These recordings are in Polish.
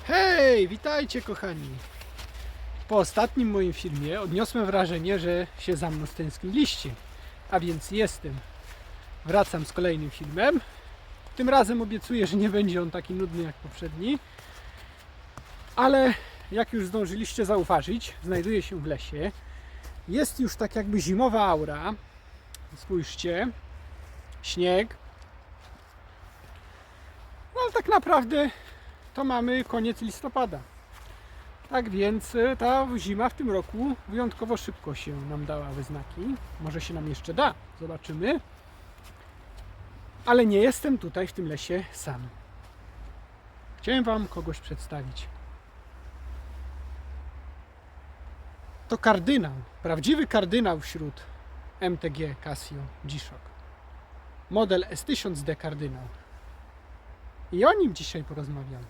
Hej, witajcie kochani! Po ostatnim moim filmie odniosłem wrażenie, że się za mną stęskniliście. A więc jestem. Wracam z kolejnym filmem. Tym razem obiecuję, że nie będzie on taki nudny jak poprzedni. Ale jak już zdążyliście zauważyć, znajduję się w lesie. Jest już tak jakby zimowa aura. Spójrzcie. Śnieg. No ale tak naprawdę to mamy koniec listopada. Tak więc ta zima w tym roku wyjątkowo szybko się nam dała we znaki. Może się nam jeszcze da, zobaczymy. Ale nie jestem tutaj w tym lesie sam. Chciałem Wam kogoś przedstawić. To kardynał, prawdziwy kardynał wśród MTG Casio G-Shock. Model S1000D kardynał. I o nim dzisiaj porozmawiamy.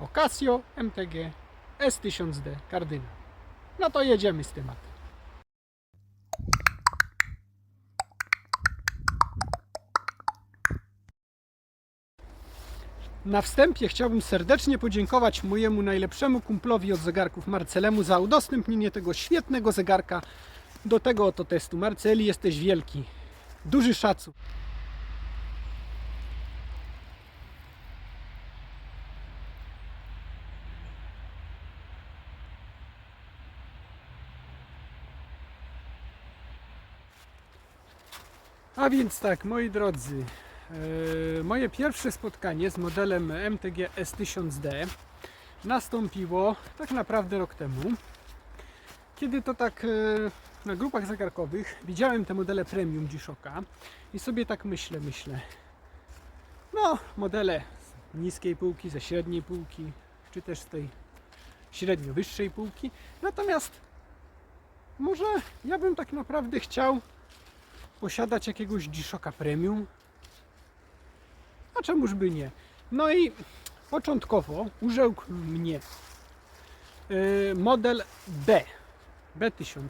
O Casio MTG S1000D kardynał. No to jedziemy z tematem. Na wstępie chciałbym serdecznie podziękować mojemu najlepszemu kumplowi od zegarków, Marcelemu, za udostępnienie tego świetnego zegarka do tego oto testu. Marceli, jesteś wielki. Duży szacun. A więc tak, moi drodzy, moje pierwsze spotkanie z modelem MTG S1000D nastąpiło tak naprawdę rok temu, kiedy to tak na grupach zegarkowych widziałem te modele premium G-Shocka i sobie tak myślę, no modele z niskiej półki, ze średniej półki, czy też z tej średnio wyższej półki, natomiast może ja bym tak naprawdę chciał posiadać jakiegoś G-Shocka premium, a czemuż by nie. No i początkowo urzekł mnie model B1000.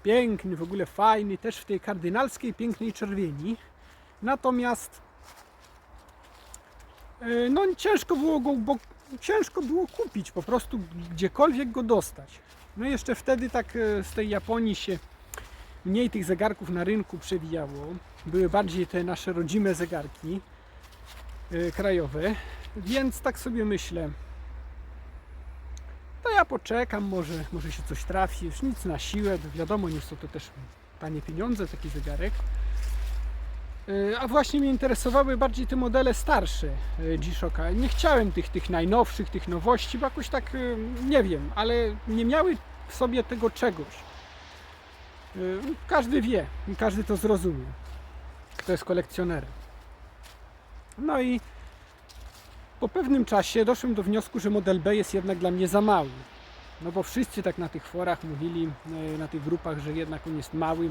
Piękny, w ogóle fajny, też w tej kardynalskiej pięknej czerwieni. Natomiast no ciężko było kupić, po prostu gdziekolwiek go dostać. No i jeszcze wtedy tak z tej Japonii się mniej tych zegarków na rynku przewijało. Były bardziej te nasze rodzime zegarki krajowe, więc tak sobie myślę, to ja poczekam, może się coś trafi, już nic na siłę, wiadomo, nie są to też tanie pieniądze, taki zegarek. A właśnie mnie interesowały bardziej te modele starsze G-Shocka. Nie chciałem tych najnowszych, tych nowości, bo jakoś tak, nie wiem, ale nie miały w sobie tego czegoś. Każdy wie i każdy to zrozumie, kto jest kolekcjonerem. No i po pewnym czasie doszłem do wniosku, że model B jest jednak dla mnie za mały. No bo wszyscy tak na tych forach mówili, na tych grupach, że jednak on jest mały.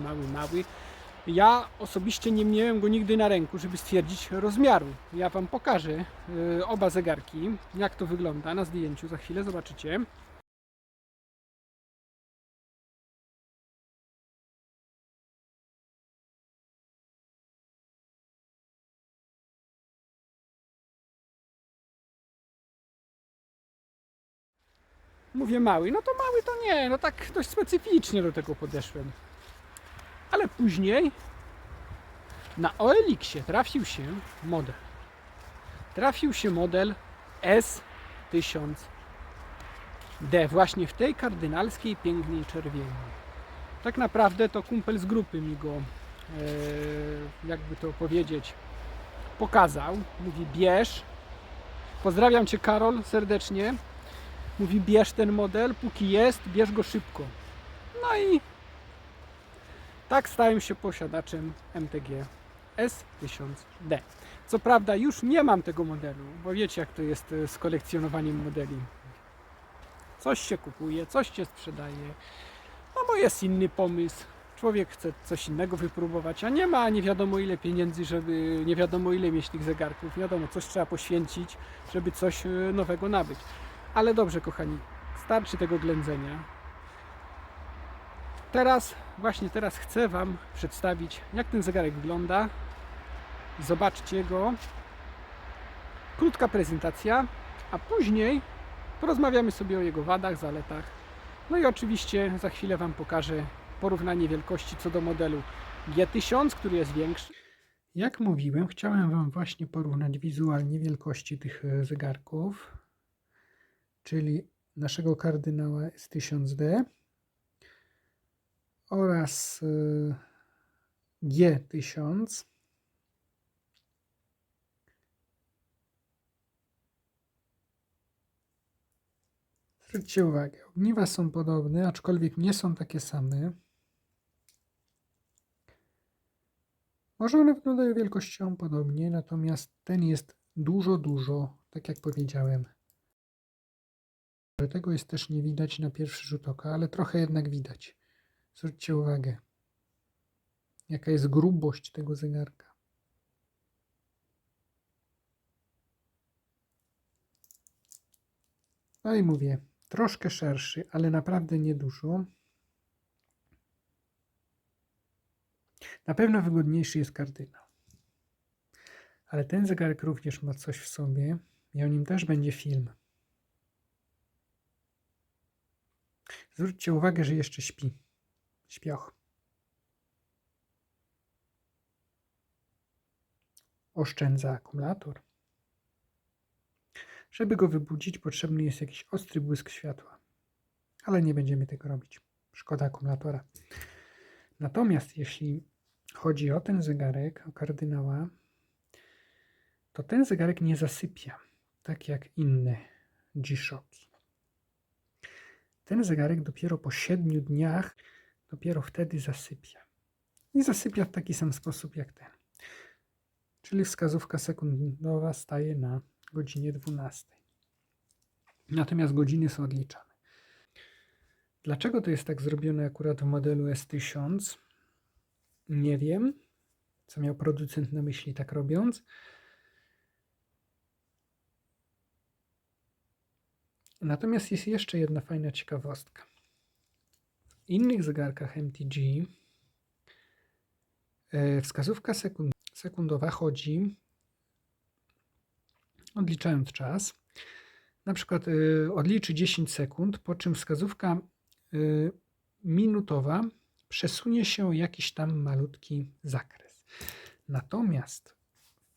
Ja osobiście nie miałem go nigdy na ręku, żeby stwierdzić rozmiaru. Ja Wam pokażę oba zegarki, jak to wygląda na zdjęciu, za chwilę zobaczycie. Mówię mały, no to mały to nie, no tak dość specyficznie do tego podeszłem. Ale później na OLX-ie trafił się model S1000D, właśnie w tej kardynalskiej, pięknej czerwieni. Tak naprawdę to kumpel z grupy mi go, jakby to powiedzieć, pokazał. Mówi, bierz. Pozdrawiam Cię, Karol, serdecznie. Mówi, bierz ten model, póki jest, bierz go szybko. No i tak stałem się posiadaczem MTG S1000D. Co prawda już nie mam tego modelu, bo wiecie, jak to jest z kolekcjonowaniem modeli. Coś się kupuje, coś się sprzedaje, no bo jest inny pomysł. Człowiek chce coś innego wypróbować, a nie ma nie wiadomo ile pieniędzy, żeby nie wiadomo ile mieć tych zegarków. Wiadomo, coś trzeba poświęcić, żeby coś nowego nabyć. Ale dobrze, kochani, starczy tego ględzenia. Właśnie teraz chcę Wam przedstawić, jak ten zegarek wygląda. Zobaczcie go. Krótka prezentacja, a później Porozmawiamy sobie o jego wadach, zaletach. No i oczywiście za chwilę Wam pokażę porównanie wielkości co do modelu G1000, który jest większy. Jak mówiłem, chciałem Wam właśnie porównać wizualnie wielkości tych zegarków, czyli naszego kardynała S1000D oraz G1000. Zwróćcie uwagę, ogniwa są podobne, aczkolwiek nie są takie same. Może one wyglądają wielkością podobnie, natomiast ten jest dużo, tak jak powiedziałem. Tego jest też nie widać na pierwszy rzut oka, ale trochę jednak widać. Zwróćcie uwagę, jaka jest grubość tego zegarka. No i mówię, troszkę szerszy, ale naprawdę niedużo. Na pewno wygodniejszy jest kardynał. Ale ten zegarek również ma coś w sobie i o nim też będzie film. Zwróćcie uwagę, że jeszcze śpi. Śpioch. Oszczędza akumulator. Żeby go wybudzić, potrzebny jest jakiś ostry błysk światła. Ale nie będziemy tego robić. Szkoda akumulatora. Natomiast jeśli chodzi o ten zegarek, o kardynała, to ten zegarek nie zasypia, tak jak inne G-Shocki. Ten zegarek dopiero po 7 dniach, dopiero wtedy zasypia. I zasypia w taki sam sposób jak ten. Czyli wskazówka sekundowa staje na godzinie 12. Natomiast godziny są odliczane. Dlaczego to jest tak zrobione akurat w modelu S1000? Nie wiem, co miał producent na myśli tak robiąc. Natomiast jest jeszcze jedna fajna ciekawostka. W innych zegarkach MTG wskazówka sekundowa chodzi, odliczając czas. Na przykład odliczy 10 sekund, po czym wskazówka minutowa przesunie się o jakiś tam malutki zakres. Natomiast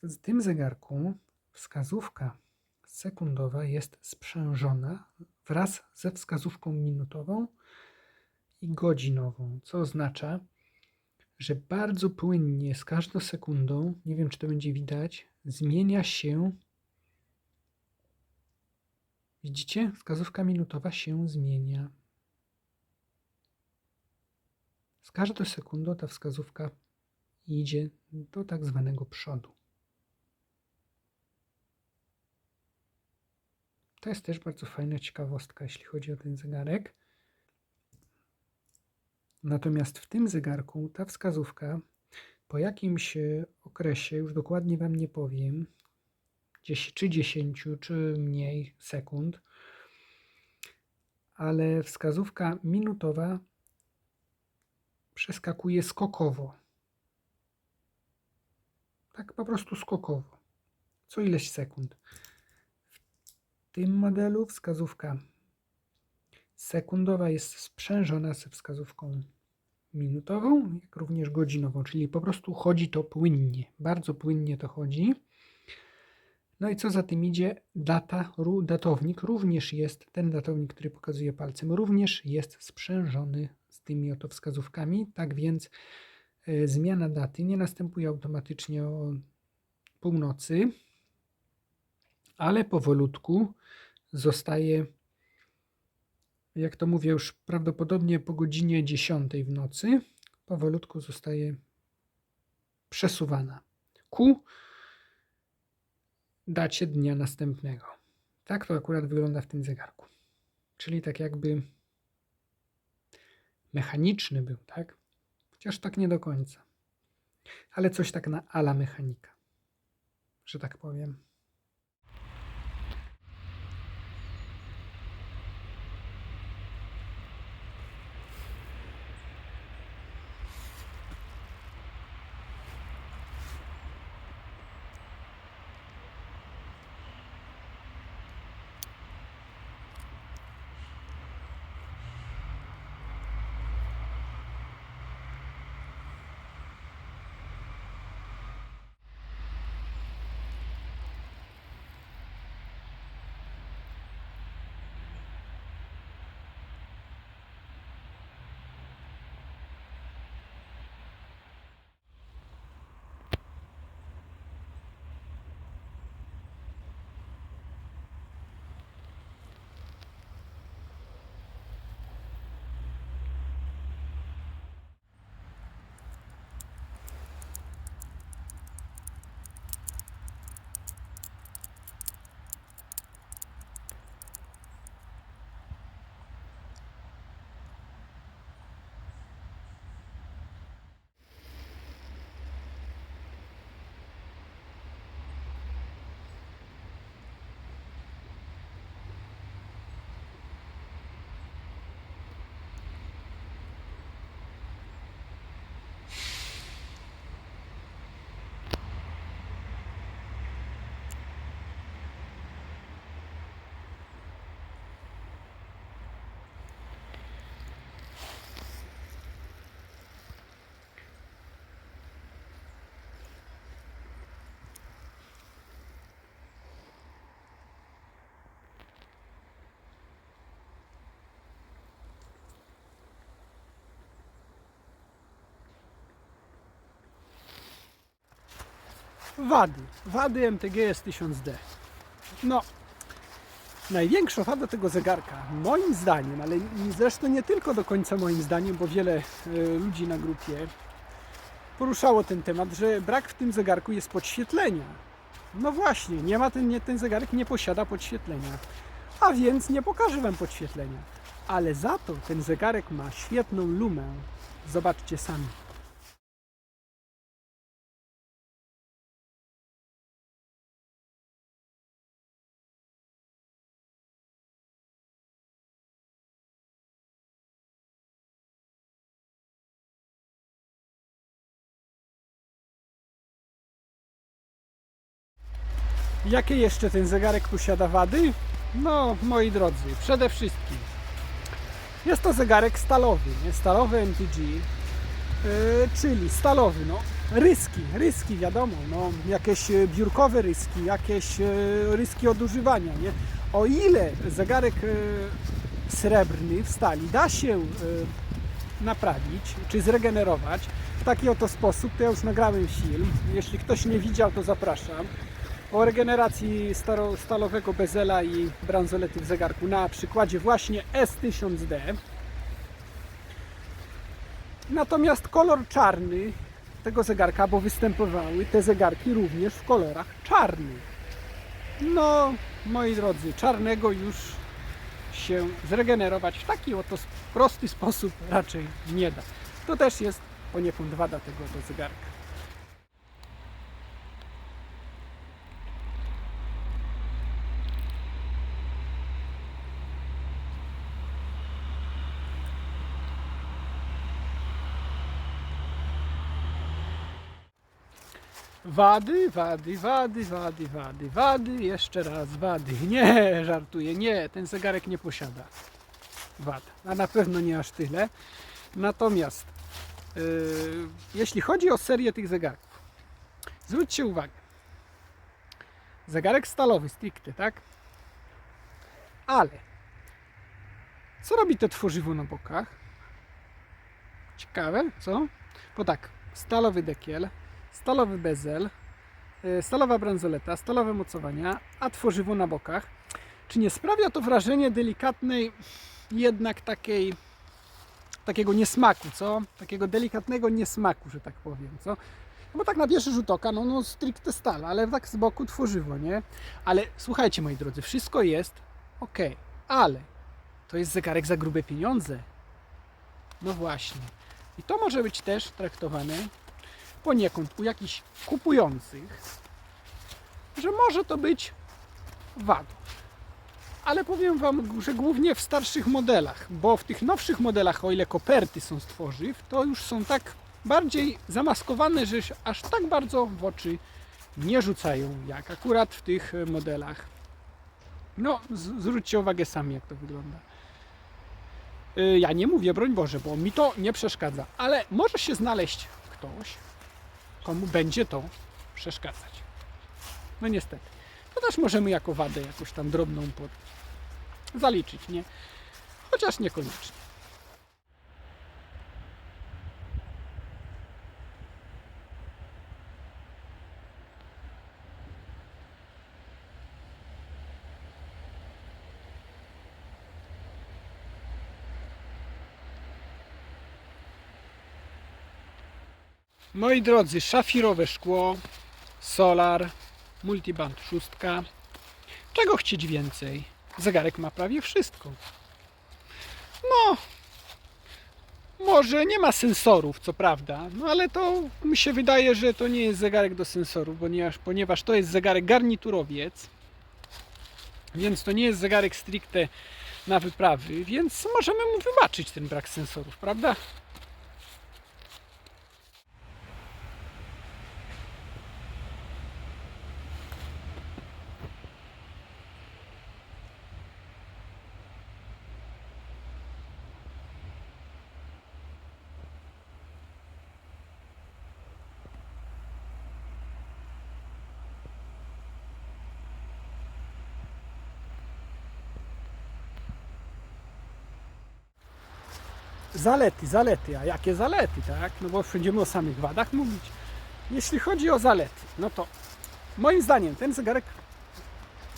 w tym zegarku wskazówka sekundowa jest sprzężona wraz ze wskazówką minutową i godzinową, co oznacza, że bardzo płynnie z każdą sekundą, nie wiem czy to będzie widać, zmienia się. Widzicie? Wskazówka minutowa się zmienia. Z każdą sekundą ta wskazówka idzie do tak zwanego przodu. To jest też bardzo fajna ciekawostka, jeśli chodzi o ten zegarek. Natomiast w tym zegarku ta wskazówka po jakimś okresie, już dokładnie Wam nie powiem, czy 10, czy mniej sekund, ale wskazówka minutowa przeskakuje skokowo. Tak po prostu skokowo. Co ileś sekund. W tym modelu wskazówka sekundowa jest sprzężona ze wskazówką minutową, jak również godzinową, czyli po prostu chodzi to płynnie. Bardzo płynnie to chodzi. No i co za tym idzie, datownik również jest, ten datownik, który pokazuje palcem, również jest sprzężony z tymi oto wskazówkami. Tak więc zmiana daty nie następuje automatycznie o północy, ale powolutku zostaje, jak to mówię, już prawdopodobnie po godzinie 10 w nocy, powolutku zostaje przesuwana ku dacie dnia następnego. Tak to akurat wygląda w tym zegarku. Czyli tak jakby mechaniczny był, tak? Chociaż tak nie do końca. Ale coś tak na ala mechanika, że tak powiem. Wady MTG S1000D. No, największa wada tego zegarka, moim zdaniem, ale zresztą nie tylko do końca moim zdaniem, bo wiele ludzi na grupie poruszało ten temat, że brak w tym zegarku jest podświetlenia. No właśnie, ten zegarek nie posiada podświetlenia, a więc nie pokażę Wam podświetlenia. Ale za to ten zegarek ma świetną lumę. Zobaczcie sami. Jakie jeszcze ten zegarek posiada wady? No, moi drodzy, przede wszystkim jest to zegarek stalowy, nie? Stalowy MTG, czyli stalowy, no, ryski wiadomo, no, jakieś biurkowe ryski, jakieś ryski od używania, nie? O ile zegarek srebrny w stali da się naprawić, czy zregenerować w taki oto sposób, to ja już nagrałem film, jeśli ktoś nie widział, to zapraszam, o regeneracji stalowego bezela i bransolety w zegarku na przykładzie właśnie S1000D. Natomiast kolor czarny tego zegarka, bo występowały te zegarki również w kolorach czarnych. No, moi drodzy, czarnego już się zregenerować w taki oto prosty sposób raczej nie da. To też jest poniekąd wada tego zegarka. Wady, jeszcze raz wady. Nie, żartuję, nie, ten zegarek nie posiada wad, a na pewno nie aż tyle. Natomiast jeśli chodzi o serię tych zegarków, zwróćcie uwagę, zegarek stalowy stricte, tak? Ale co robi to tworzywo na bokach? Ciekawe, co? Bo tak, stalowy dekiel, stalowy bezel, stalowa bransoleta, stalowe mocowania, a tworzywo na bokach. Czy nie sprawia to wrażenie delikatnej, jednak takiego niesmaku, co? Takiego delikatnego niesmaku, że tak powiem, co? No bo tak na pierwszy rzut oka, no stricte stal, ale tak z boku tworzywo, nie? Ale słuchajcie, moi drodzy, wszystko jest ok, ale to jest zegarek za grube pieniądze. No właśnie. I to może być też traktowane poniekąd u jakichś kupujących, że może to być wadą. Ale powiem Wam, że głównie w starszych modelach, bo w tych nowszych modelach, o ile koperty są z tworzyw, to już są tak bardziej zamaskowane, że aż tak bardzo w oczy nie rzucają, jak akurat w tych modelach. No, zwróćcie uwagę sami, jak to wygląda. Ja nie mówię, broń Boże, bo mi to nie przeszkadza, ale może się znaleźć ktoś, komu będzie to przeszkadzać. No niestety. To też możemy jako wadę jakąś tam drobną zaliczyć, nie? Chociaż niekoniecznie. Moi drodzy, szafirowe szkło, solar, multiband 6. Czego chcieć więcej? Zegarek ma prawie wszystko. No, może nie ma sensorów, co prawda, no ale to mi się wydaje, że to nie jest zegarek do sensorów, ponieważ to jest zegarek garniturowiec, więc to nie jest zegarek stricte na wyprawy, więc możemy mu wybaczyć ten brak sensorów, prawda? Zalety, a jakie zalety, tak? No bo będziemy o samych wadach mówić. Jeśli chodzi o zalety, no to moim zdaniem ten zegarek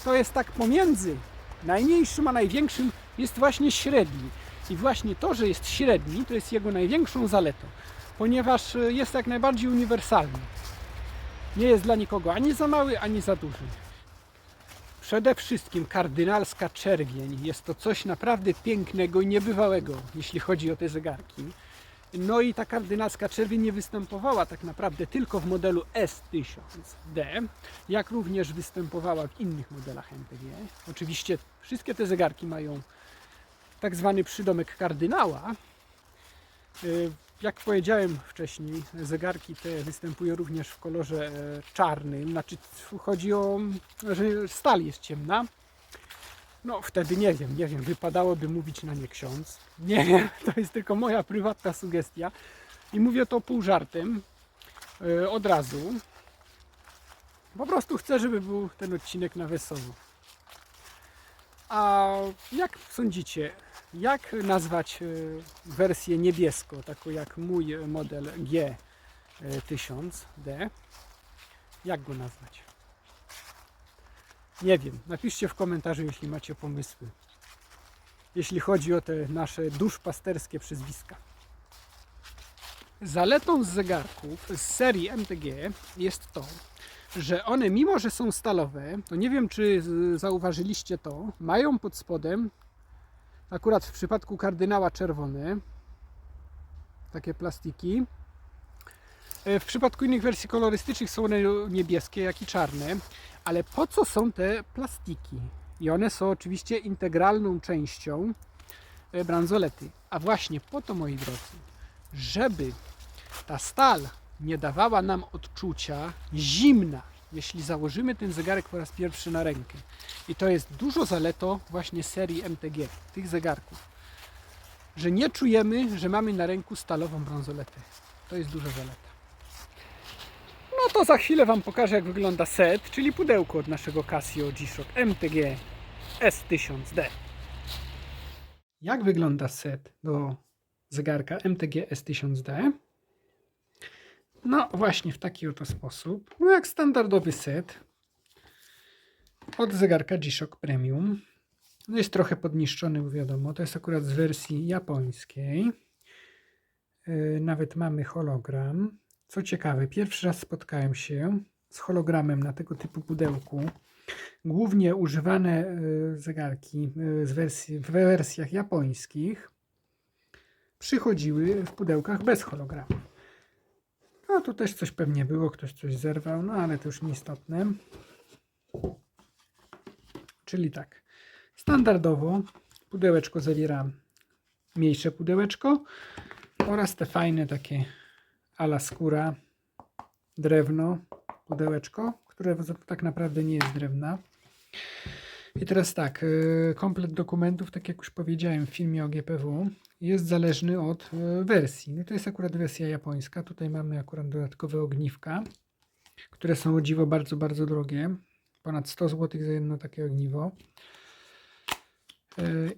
to jest tak pomiędzy najmniejszym a największym, jest właśnie średni. I właśnie to, że jest średni, to jest jego największą zaletą, ponieważ jest jak najbardziej uniwersalny. Nie jest dla nikogo ani za mały, ani za duży. Przede wszystkim kardynalska czerwień. Jest to coś naprawdę pięknego i niebywałego, jeśli chodzi o te zegarki. No i ta kardynalska czerwień nie występowała tak naprawdę tylko w modelu S1000D, jak również występowała w innych modelach MTG. Oczywiście wszystkie te zegarki mają tak zwany przydomek kardynała. Jak powiedziałem wcześniej, zegarki te występują również w kolorze czarnym, znaczy chodzi o, że stal jest ciemna. No wtedy nie wiem, wypadałoby mówić na nie ksiądz. Nie wiem, to jest tylko moja prywatna sugestia. I mówię to pół żartem, od razu. Po prostu chcę, żeby był ten odcinek na wesoło. A jak sądzicie, jak nazwać wersję niebieską, taką jak mój model G1000D? Jak go nazwać? Nie wiem, napiszcie w komentarzu, jeśli macie pomysły. Jeśli chodzi o te nasze duszpasterskie przezwiska. Zaletą z zegarków z serii MTG jest to, że one, mimo że są stalowe, to nie wiem, czy zauważyliście to, mają pod spodem, akurat w przypadku kardynała czerwone, takie plastiki. W przypadku innych wersji kolorystycznych są one niebieskie, jak i czarne. Ale po co są te plastiki? I one są oczywiście integralną częścią bransolety. A właśnie po to, moi drodzy, żeby ta stal nie dawała nam odczucia zimna, jeśli założymy ten zegarek po raz pierwszy na rękę. I to jest dużo zaletą właśnie serii MTG, tych zegarków. Że nie czujemy, że mamy na ręku stalową bransoletę. To jest duża zaleta. No to za chwilę Wam pokażę, jak wygląda set, czyli pudełko od naszego Casio G-Shock MTG S1000D. Jak wygląda set do zegarka MTG S1000D? No właśnie w taki oto sposób. No jak standardowy set od zegarka G-Shock Premium. No jest trochę podniszczony, bo wiadomo, to jest akurat z wersji japońskiej. Nawet mamy hologram. Co ciekawe, pierwszy raz spotkałem się z hologramem na tego typu pudełku. Głównie używane zegarki w wersjach japońskich przychodziły w pudełkach bez hologramu. No tu też coś pewnie było, ktoś coś zerwał, no ale to już nieistotne. Czyli tak, standardowo pudełeczko zawiera mniejsze pudełeczko oraz te fajne takie a la skóra, drewno, pudełeczko, które tak naprawdę nie jest drewna. I teraz tak, komplet dokumentów, tak jak już powiedziałem w filmie o GPW, jest zależny od wersji. No to jest akurat wersja japońska. Tutaj mamy akurat dodatkowe ogniwka, które są o dziwo bardzo, bardzo drogie. Ponad 100 zł za jedno takie ogniwo.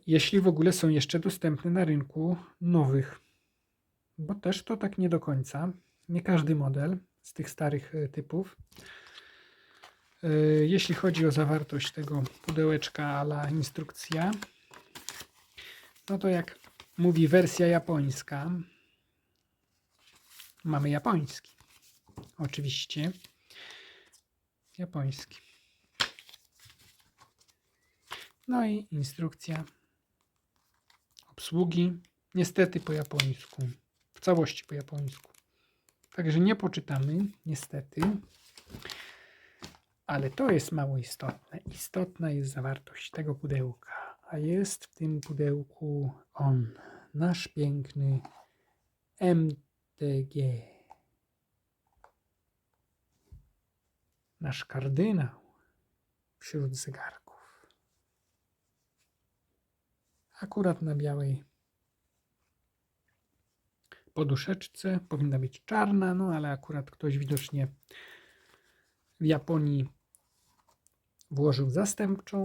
Jeśli w ogóle są jeszcze dostępne na rynku nowych. Bo też to tak nie do końca. Nie każdy model z tych starych typów. Jeśli chodzi o zawartość tego pudełeczka a la instrukcja, no to jak mówi wersja japońska, mamy japoński. Oczywiście japoński. No i instrukcja obsługi, niestety po japońsku, w całości po japońsku. Także nie poczytamy, niestety. Ale to jest mało istotne. Istotna jest zawartość tego pudełka. A jest w tym pudełku on, nasz piękny MTG. Nasz kardynał wśród zegarków. Akurat na białej poduszeczce. Powinna być czarna, no ale akurat ktoś widocznie w Japonii włożył zastępczą.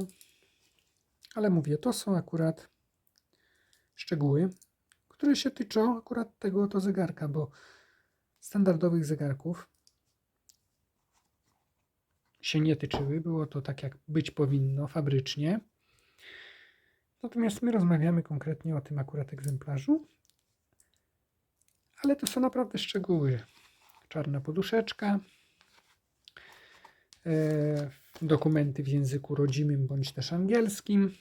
Ale mówię, to są akurat szczegóły, które się tyczą akurat tego oto zegarka, bo standardowych zegarków się nie tyczyły. Było to tak, jak być powinno fabrycznie. Natomiast my rozmawiamy konkretnie o tym akurat egzemplarzu. Ale to są naprawdę szczegóły. Czarna poduszeczka. Dokumenty w języku rodzimym bądź też angielskim.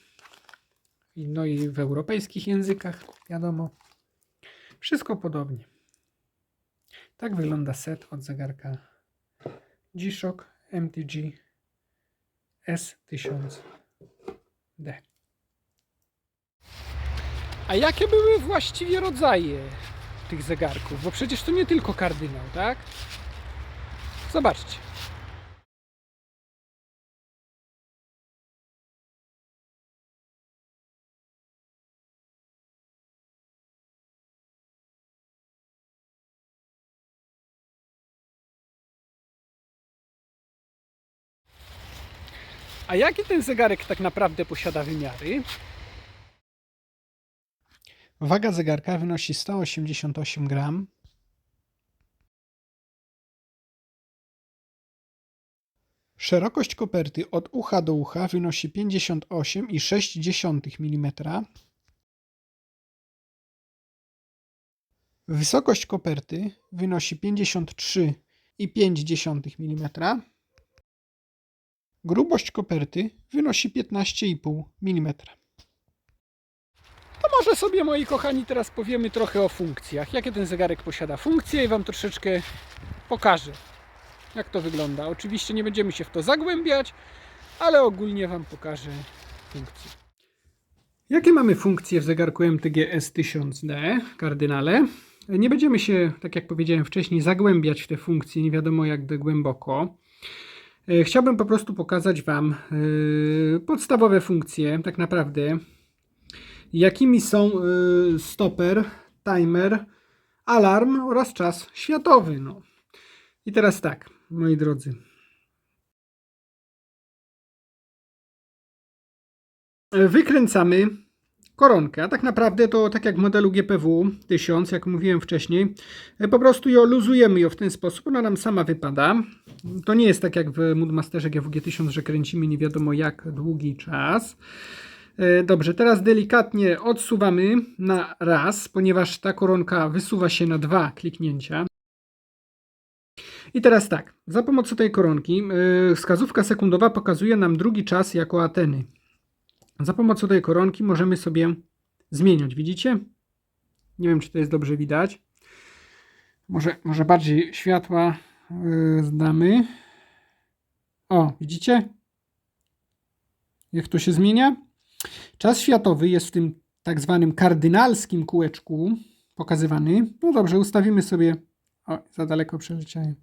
No i w europejskich językach, wiadomo. Wszystko podobnie. Tak wygląda set od zegarka G-Shock MTG S1000D. A jakie były właściwie rodzaje tych zegarków? Bo przecież to nie tylko kardynał, tak? Zobaczcie. A jaki ten zegarek tak naprawdę posiada wymiary? Waga zegarka wynosi 188 gram. Szerokość koperty od ucha do ucha wynosi 58,6 mm. Wysokość koperty wynosi 53,5 mm. Grubość koperty wynosi 15,5 mm. To może sobie, moi kochani, teraz powiemy trochę o funkcjach. Jakie ten zegarek posiada funkcje i Wam troszeczkę pokażę, jak to wygląda. Oczywiście nie będziemy się w to zagłębiać, ale ogólnie Wam pokażę funkcje. Jakie mamy funkcje w zegarku MTG S1000D kardynale? Nie będziemy się, tak jak powiedziałem wcześniej, zagłębiać w te funkcje, nie wiadomo jak głęboko. Chciałbym po prostu pokazać Wam podstawowe funkcje, tak naprawdę, jakimi są stoper, timer, alarm oraz czas światowy. No. I teraz tak, moi drodzy. Wykręcamy koronkę, a tak naprawdę to tak jak w modelu GPW 1000, jak mówiłem wcześniej, po prostu luzujemy ją w ten sposób, ona nam sama wypada. To nie jest tak jak w Moodmasterze GWG 1000, że kręcimy nie wiadomo jak długi czas. Dobrze, teraz delikatnie odsuwamy na raz, ponieważ ta koronka wysuwa się na 2 kliknięcia. I teraz tak, za pomocą tej koronki wskazówka sekundowa pokazuje nam drugi czas jako Ateny. Za pomocą tej koronki możemy sobie zmieniać, widzicie? Nie wiem, czy to jest dobrze widać. Może bardziej światła zdamy. O, widzicie? Jak to się zmienia? Czas światowy jest w tym tak zwanym kardynalskim kółeczku pokazywany. No dobrze, ustawimy sobie... O, za daleko przeleciałem.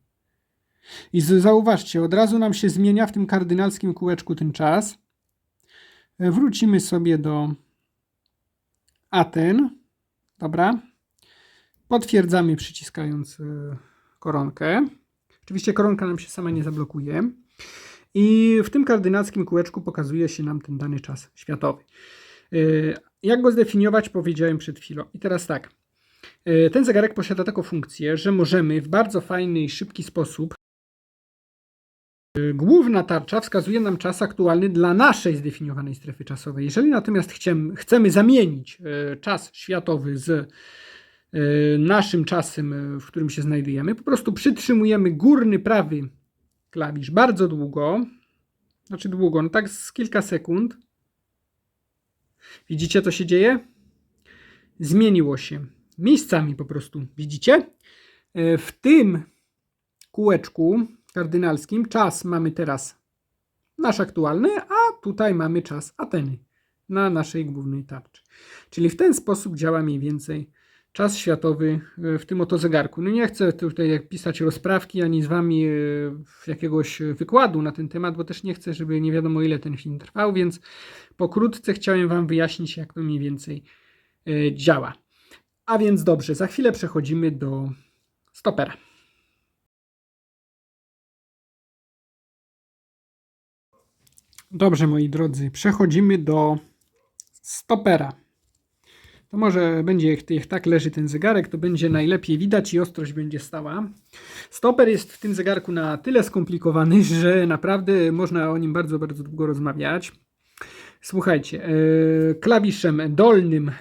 I zauważcie, od razu nam się zmienia w tym kardynalskim kółeczku ten czas. Wrócimy sobie do Aten. Dobra. Potwierdzamy przyciskając koronkę. Oczywiście koronka nam się sama nie zablokuje. I w tym kardynalskim kółeczku pokazuje się nam ten dany czas światowy. Jak go zdefiniować, powiedziałem przed chwilą. I teraz tak. Ten zegarek posiada taką funkcję, że możemy w bardzo fajny i szybki sposób. Główna tarcza wskazuje nam czas aktualny dla naszej zdefiniowanej strefy czasowej. Jeżeli natomiast chcemy zamienić czas światowy z naszym czasem, w którym się znajdujemy, po prostu przytrzymujemy górny prawy klawisz bardzo długo, znaczy długo, no tak z kilka sekund. Widzicie, co się dzieje? Zmieniło się. Miejscami po prostu, widzicie? W tym kółeczku kardynalskim czas mamy teraz nasz aktualny, a tutaj mamy czas Ateny na naszej głównej tarczy. Czyli w ten sposób działa mniej więcej czas światowy w tym oto zegarku. No nie chcę tutaj pisać rozprawki ani z Wami jakiegoś wykładu na ten temat, bo też nie chcę, żeby nie wiadomo ile ten film trwał, więc pokrótce chciałem Wam wyjaśnić, jak to mniej więcej działa. A więc dobrze, za chwilę przechodzimy do stopera. Dobrze, moi drodzy, przechodzimy do stopera. To może będzie, jak tak leży ten zegarek, to będzie najlepiej widać i ostrość będzie stała. Stoper jest w tym zegarku na tyle skomplikowany, że naprawdę można o nim bardzo, bardzo długo rozmawiać. Słuchajcie, klawiszem dolnym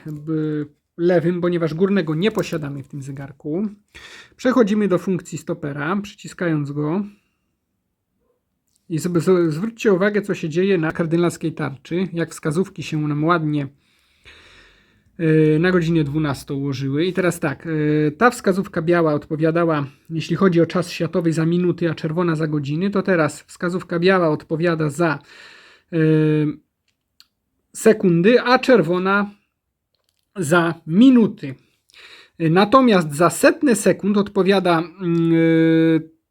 lewym, ponieważ górnego nie posiadamy w tym zegarku, przechodzimy do funkcji stopera, przyciskając go. I sobie zwróćcie uwagę, co się dzieje na kardynalskiej tarczy, jak wskazówki się nam ładnie na godzinie 12 ułożyły. I teraz tak, ta wskazówka biała odpowiadała, jeśli chodzi o czas światowy, za minuty, a czerwona za godziny, to teraz wskazówka biała odpowiada za sekundy, a czerwona za minuty. Natomiast za setne sekund odpowiada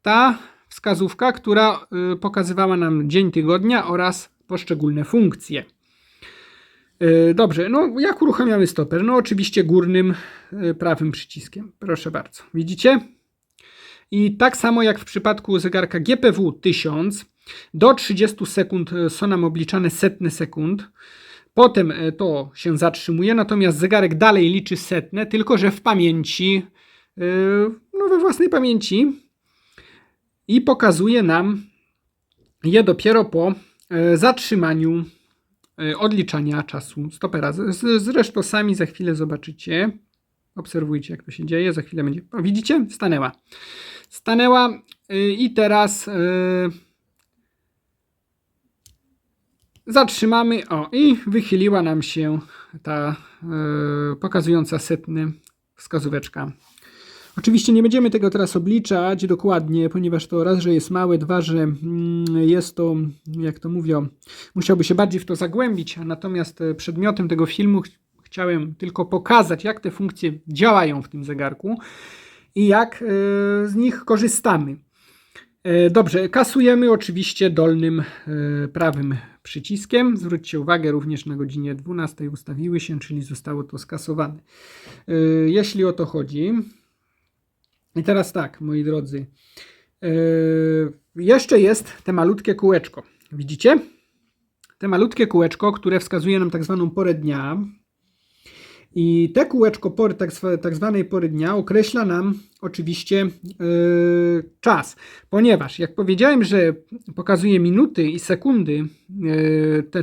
ta wskazówka, która pokazywała nam dzień tygodnia oraz poszczególne funkcje. Dobrze, no jak uruchamiamy stoper? No oczywiście górnym prawym przyciskiem. Proszę bardzo. Widzicie? I tak samo jak w przypadku zegarka GPW 1000, do 30 sekund są nam obliczane setne sekund. Potem to się zatrzymuje, natomiast zegarek dalej liczy setne, tylko że w pamięci, no we własnej pamięci, i pokazuje nam je dopiero po zatrzymaniu odliczania czasu stopera. Zresztą sami za chwilę zobaczycie. Obserwujcie, jak to się dzieje. Za chwilę będzie. O, widzicie? Stanęła. Stanęła i teraz zatrzymamy. O, i wychyliła nam się ta pokazująca setny wskazóweczka. Oczywiście nie będziemy tego teraz obliczać dokładnie, ponieważ to raz, że jest małe, dwa, że jest to, jak to mówią, musiałby się bardziej w to zagłębić, natomiast przedmiotem tego filmu chciałem tylko pokazać, jak te funkcje działają w tym zegarku i jak z nich korzystamy. Dobrze, kasujemy oczywiście dolnym prawym przyciskiem. Zwróćcie uwagę, również na godzinie 12 ustawiły się, czyli zostało to skasowane. Jeśli o to chodzi. I teraz tak, moi drodzy, jeszcze jest te malutkie kółeczko. Widzicie? Te malutkie kółeczko, które wskazuje nam tak zwaną porę dnia. I te kółeczko tak zwanej pory dnia określa nam oczywiście czas. Ponieważ, jak powiedziałem, że pokazuje minuty i sekundy,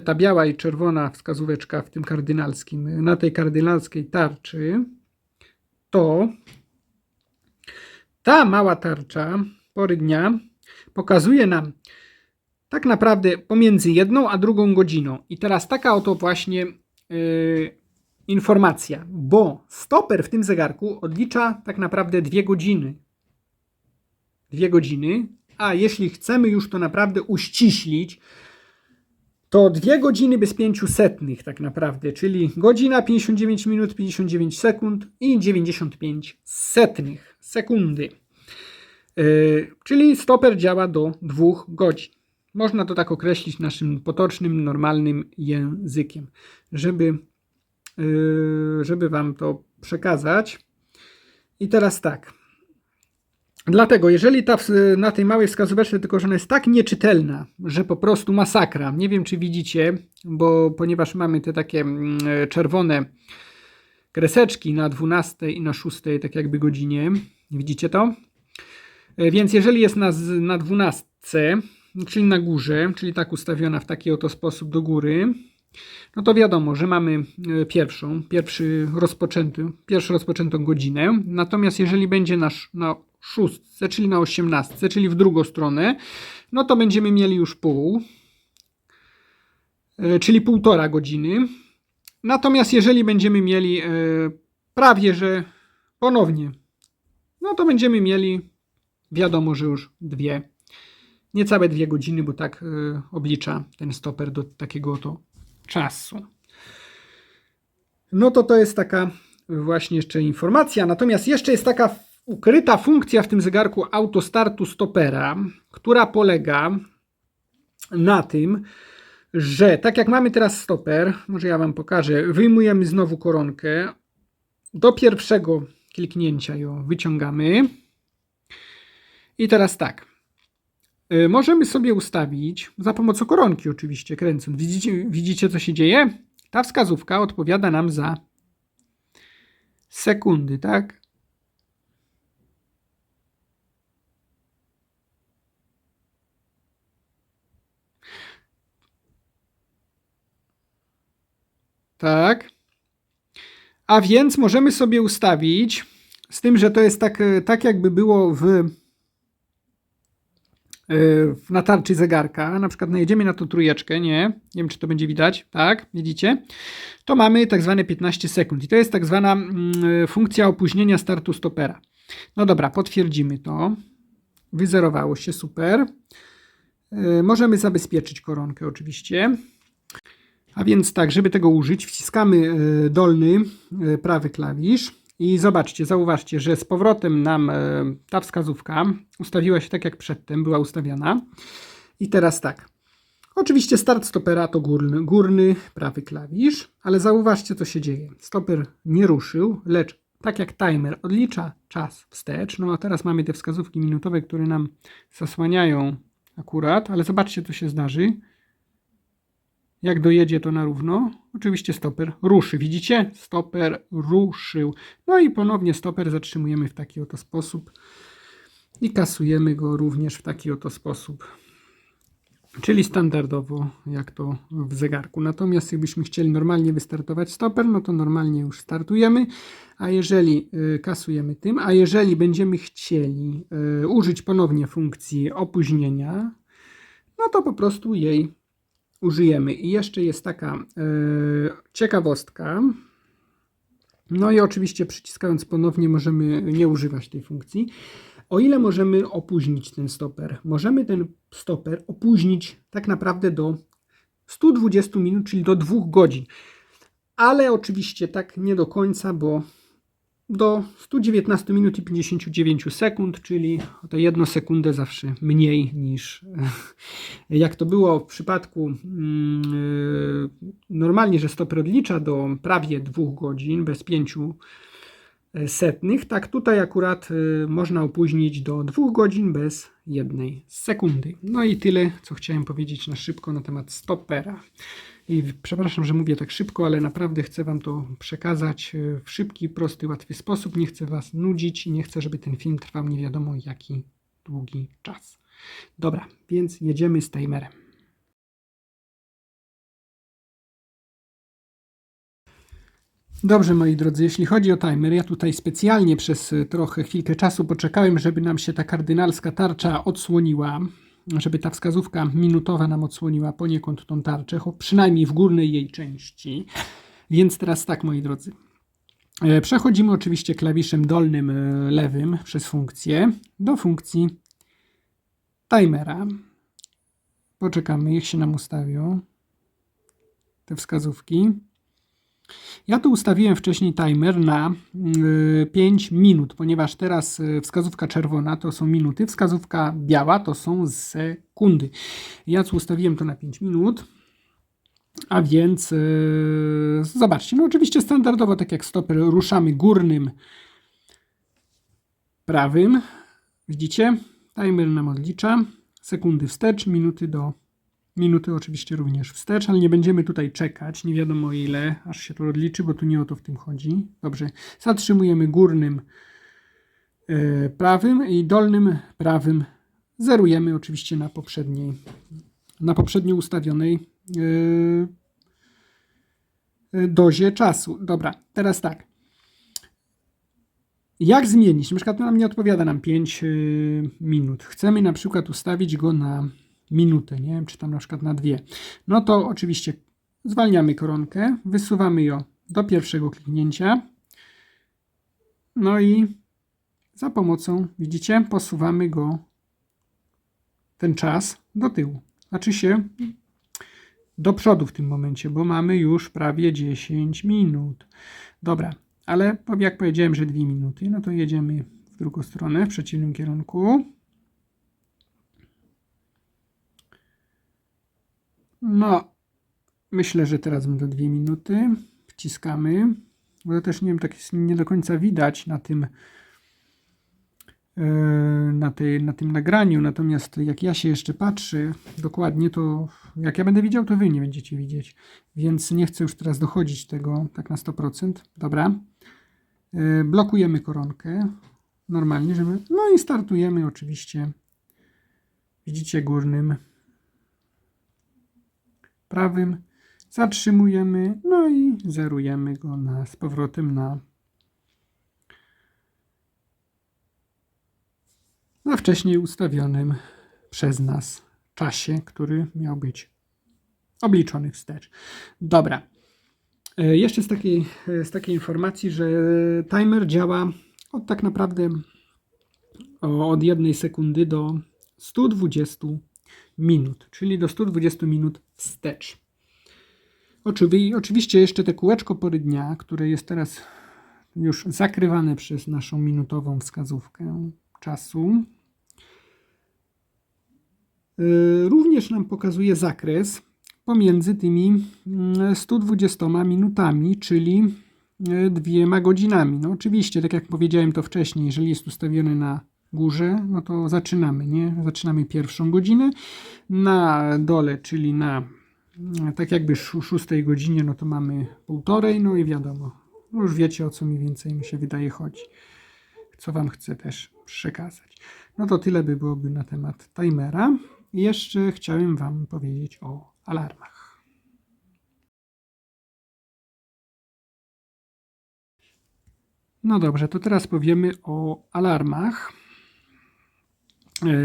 ta biała i czerwona wskazóweczka w tym kardynalskim, na tej kardynalskiej tarczy, to ta mała tarcza pory dnia pokazuje nam tak naprawdę pomiędzy jedną a drugą godziną. I teraz taka oto właśnie informacja, bo stoper w tym zegarku odlicza tak naprawdę 2 godziny. 2 godziny, a jeśli chcemy już to naprawdę uściślić, to 2 godziny bez 5 setnych tak naprawdę, czyli godzina 59 minut 59 sekund i 95 setnych sekundy. Czyli stoper działa do 2 godzin. Można to tak określić naszym potocznym, normalnym językiem, żeby Wam to przekazać. I teraz tak. Dlatego, jeżeli na tej małej wskazóweczce, tylko że ona jest tak nieczytelna, że po prostu masakra. Nie wiem, czy widzicie, ponieważ mamy te takie czerwone kreseczki na 12 i na 6, tak jakby godzinie. Widzicie to? Więc jeżeli jest na 12, czyli na górze, czyli tak ustawiona w taki oto sposób do góry, no to wiadomo, że mamy pierwszą rozpoczętą godzinę. Natomiast jeżeli będzie na 6, czyli na 18, czyli w drugą stronę, no to będziemy mieli już pół, czyli 1,5 godziny. Natomiast jeżeli będziemy mieli prawie, że ponownie, no to będziemy mieli, wiadomo, że już niecałe 2 godziny, bo tak oblicza ten stoper do takiego oto czasu. No to jest taka właśnie jeszcze informacja. Natomiast jeszcze jest taka ukryta funkcja w tym zegarku autostartu stopera, która polega na tym, że tak jak mamy teraz stoper, może ja Wam pokażę, wyjmujemy znowu koronkę, do pierwszego kliknięcia ją wyciągamy i teraz tak, możemy sobie ustawić, za pomocą koronki oczywiście kręcąc, widzicie co się dzieje? Ta wskazówka odpowiada nam za sekundy, tak? Tak. A więc możemy sobie ustawić, z tym, że to jest tak jakby było na tarczy zegarka, na przykład najedziemy na tą trójeczkę, nie wiem, czy to będzie widać, tak, widzicie, to mamy tak zwane 15 sekund i to jest tak zwana funkcja opóźnienia startu stopera. No dobra, potwierdzimy to, wyzerowało się, super. Możemy zabezpieczyć koronkę oczywiście, a więc tak, żeby tego użyć, wciskamy dolny prawy klawisz. I zobaczcie, zauważcie, że z powrotem nam ta wskazówka ustawiła się tak jak przedtem była ustawiana. I teraz tak. Oczywiście start stopera to górny prawy klawisz, ale zauważcie, co się dzieje. Stoper nie ruszył, lecz tak jak timer odlicza czas wstecz. No a teraz mamy te wskazówki minutowe, które nam zasłaniają akurat, ale zobaczcie, co się zdarzy. Jak dojedzie to na równo, oczywiście stoper ruszy. Widzicie? Stoper ruszył. No i ponownie stoper zatrzymujemy w taki oto sposób i kasujemy go również w taki oto sposób. Czyli standardowo jak to w zegarku. Natomiast jakbyśmy chcieli normalnie wystartować stoper, no to normalnie już startujemy, a jeżeli kasujemy tym, a jeżeli będziemy chcieli użyć ponownie funkcji opóźnienia, no to po prostu jej użyjemy. I jeszcze jest taka ciekawostka. No i oczywiście przyciskając ponownie możemy nie używać tej funkcji. O ile możemy opóźnić ten stoper? Możemy ten stoper opóźnić tak naprawdę do 120 minut, czyli do 2 godzin. Ale oczywiście tak nie do końca, bo do 119 minut i 59 sekund, czyli o to 1 sekundę zawsze mniej niż jak to było w przypadku normalnie, że stoper odlicza do prawie 2 godzin bez 5 setnych, tak tutaj akurat można opóźnić do 2 godzin bez 1 sekundy. No i tyle, co chciałem powiedzieć na szybko na temat stopera. I przepraszam, że mówię tak szybko, ale naprawdę chcę Wam to przekazać w szybki, prosty, łatwy sposób. Nie chcę Was nudzić i nie chcę, żeby ten film trwał nie wiadomo jaki długi czas. Dobra, więc jedziemy z timerem. Dobrze, moi drodzy, jeśli chodzi o timer, ja tutaj specjalnie przez chwilkę czasu poczekałem, żeby nam się ta kardynalska tarcza odsłoniła, żeby ta wskazówka minutowa nam odsłoniła poniekąd tą tarczę, przynajmniej w górnej jej części. Więc teraz tak, moi drodzy. Przechodzimy oczywiście klawiszem dolnym lewym przez funkcję do funkcji timera. Poczekamy, niech się nam ustawią te wskazówki. Ja tu ustawiłem wcześniej timer na 5 minut, ponieważ teraz wskazówka czerwona to są minuty, wskazówka biała to są sekundy. Ja tu ustawiłem to na 5 minut, a więc zobaczcie, no oczywiście standardowo, tak jak stoper, ruszamy górnym prawym. Widzicie? Timer nam odlicza. Sekundy wstecz, minuty do minuty oczywiście również wstecz, ale nie będziemy tutaj czekać, nie wiadomo ile, aż się to odliczy, bo tu nie o to w tym chodzi. Dobrze, zatrzymujemy górnym prawym i dolnym prawym zerujemy oczywiście na poprzednio ustawionej dozie czasu. Dobra, teraz tak. Jak zmienić? Na przykład nam nie odpowiada nam 5 minut. Chcemy na przykład ustawić go na minutę, nie wiem, czy tam na przykład na 2. No to oczywiście zwalniamy koronkę, wysuwamy ją do pierwszego kliknięcia. No i za pomocą, widzicie, posuwamy go, ten czas, do tyłu. Znaczy się do przodu w tym momencie, bo mamy już prawie 10 minut. Dobra, ale jak powiedziałem, że 2 minuty, no to jedziemy w drugą stronę, w przeciwnym kierunku. No, myślę, że teraz będą 2 minuty. Wciskamy, bo to też nie wiem, tak jest nie do końca widać na tym nagraniu. Natomiast jak ja się jeszcze patrzę dokładnie, to jak ja będę widział, to wy nie będziecie widzieć. Więc nie chcę już teraz dochodzić tego tak na 100%. Dobra. Blokujemy koronkę normalnie, żeby... No i startujemy oczywiście. Widzicie, górnym prawym. zatrzymujemy, no i zerujemy go z powrotem na wcześniej ustawionym przez nas czasie, który miał być obliczony wstecz. Dobra. Jeszcze z takiej informacji, że timer działa tak naprawdę od 1 sekundy do 120 minut, czyli do 120 minut wstecz. Oczywiście jeszcze te kółeczko pory dnia, które jest teraz już zakrywane przez naszą minutową wskazówkę czasu, również nam pokazuje zakres pomiędzy tymi 120 minutami, czyli 2 godzinami. No oczywiście, tak jak powiedziałem to wcześniej, jeżeli jest ustawiony na górze, no to zaczynamy, nie? Zaczynamy pierwszą godzinę. Na dole, czyli na tak jakby 6 godzinie, no to mamy 1,5, no i wiadomo, no już wiecie, o co mniej więcej mi się wydaje chodzi. Co Wam chcę też przekazać. No to tyle by byłoby na temat timera. I jeszcze chciałem Wam powiedzieć o alarmach. No dobrze, to teraz powiemy o alarmach.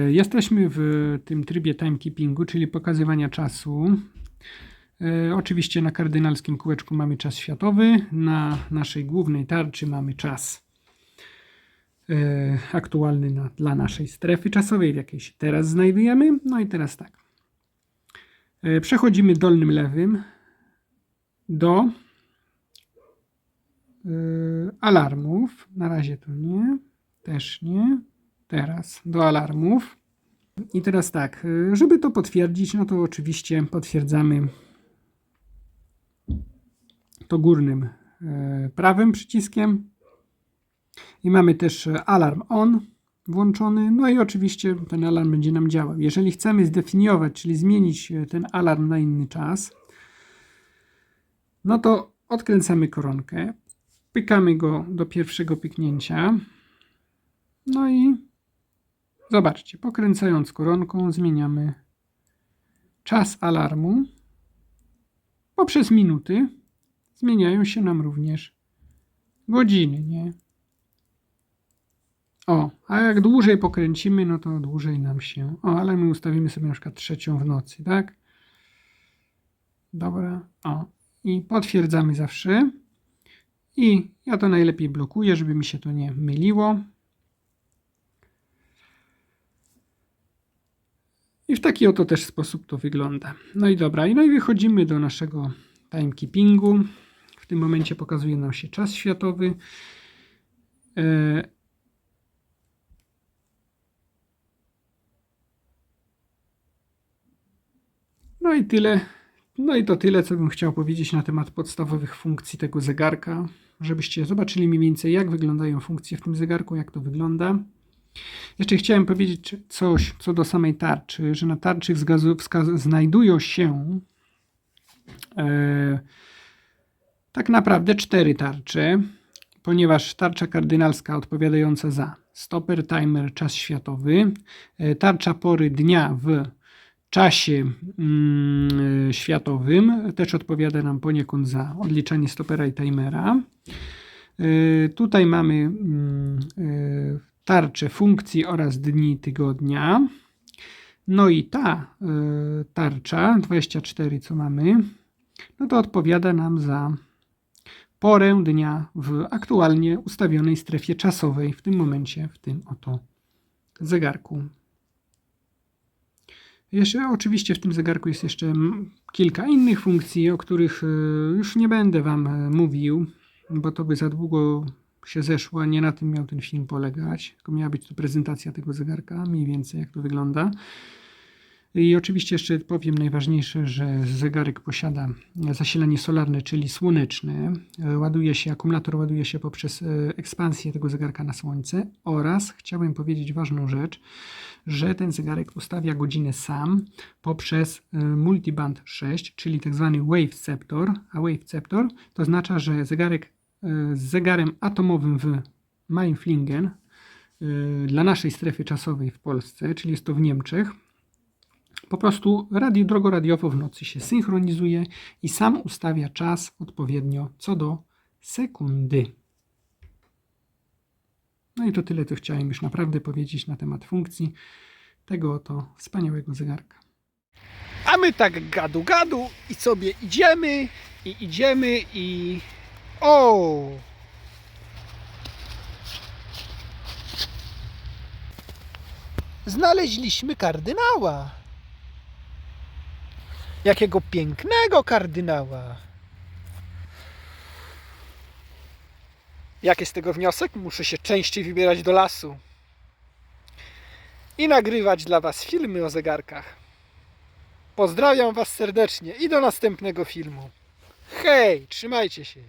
Jesteśmy w tym trybie timekeepingu, czyli pokazywania czasu. Oczywiście na kardynalskim kółeczku mamy czas światowy, na naszej głównej tarczy mamy czas aktualny dla naszej strefy czasowej, w jakiej się teraz znajdujemy. No i teraz tak. Przechodzimy dolnym lewym do alarmów. Na razie to nie, też nie. Teraz do alarmów. I teraz tak, żeby to potwierdzić, no to oczywiście potwierdzamy to górnym prawym przyciskiem. I mamy też alarm on włączony. No i oczywiście ten alarm będzie nam działał. Jeżeli chcemy zdefiniować, czyli zmienić ten alarm na inny czas, no to odkręcamy koronkę, pykamy go do pierwszego pyknięcia. No i zobaczcie, pokręcając koronką zmieniamy czas alarmu. Poprzez minuty zmieniają się nam również godziny, nie? O, a jak dłużej pokręcimy, no to dłużej nam się... O, ale my ustawimy sobie na przykład 3 w nocy, tak? Dobra, o. I potwierdzamy zawsze. I ja to najlepiej blokuję, żeby mi się to nie myliło. I w taki oto też sposób to wygląda. No i dobra, no i wychodzimy do naszego timekeepingu. W tym momencie pokazuje nam się czas światowy. No i tyle. No i to tyle, co bym chciał powiedzieć na temat podstawowych funkcji tego zegarka, żebyście zobaczyli mniej więcej, jak wyglądają funkcje w tym zegarku, jak to wygląda. Jeszcze chciałem powiedzieć coś co do samej tarczy, że na tarczy znajdują się tak naprawdę 4 tarcze, ponieważ tarcza kardynalska odpowiadająca za stoper, timer, czas światowy, tarcza pory dnia w czasie światowym też odpowiada nam poniekąd za odliczanie stopera i timera. Tutaj mamy tarczę funkcji oraz dni tygodnia. No i ta tarcza 24, co mamy, no to odpowiada nam za porę dnia w aktualnie ustawionej strefie czasowej, w tym momencie, w tym oto zegarku. Oczywiście w tym zegarku jest jeszcze kilka innych funkcji, o których już nie będę Wam mówił, bo to by za długo się zeszło, a nie na tym miał ten film polegać. Tylko miała być to prezentacja tego zegarka, mniej więcej jak to wygląda. I oczywiście jeszcze powiem najważniejsze, że zegarek posiada zasilanie solarne, czyli słoneczne. Akumulator ładuje się poprzez ekspansję tego zegarka na słońce oraz chciałem powiedzieć ważną rzecz, że ten zegarek ustawia godzinę sam poprzez multiband 6, czyli tak zwany waveceptor, a waveceptor to oznacza, że zegarek z zegarem atomowym w Mainflingen dla naszej strefy czasowej w Polsce, czyli jest to w Niemczech, Po prostu drogoradiowo w nocy się synchronizuje i sam ustawia czas odpowiednio co do sekundy. No i to tyle, co chciałem już naprawdę powiedzieć na temat funkcji tego oto wspaniałego zegarka. A my tak gadu i sobie idziemy i... O! Znaleźliśmy kardynała. Jakiego pięknego kardynała. Jaki z tego wniosek? Muszę się częściej wybierać do lasu i nagrywać dla Was filmy o zegarkach. Pozdrawiam Was serdecznie i do następnego filmu. Hej, trzymajcie się.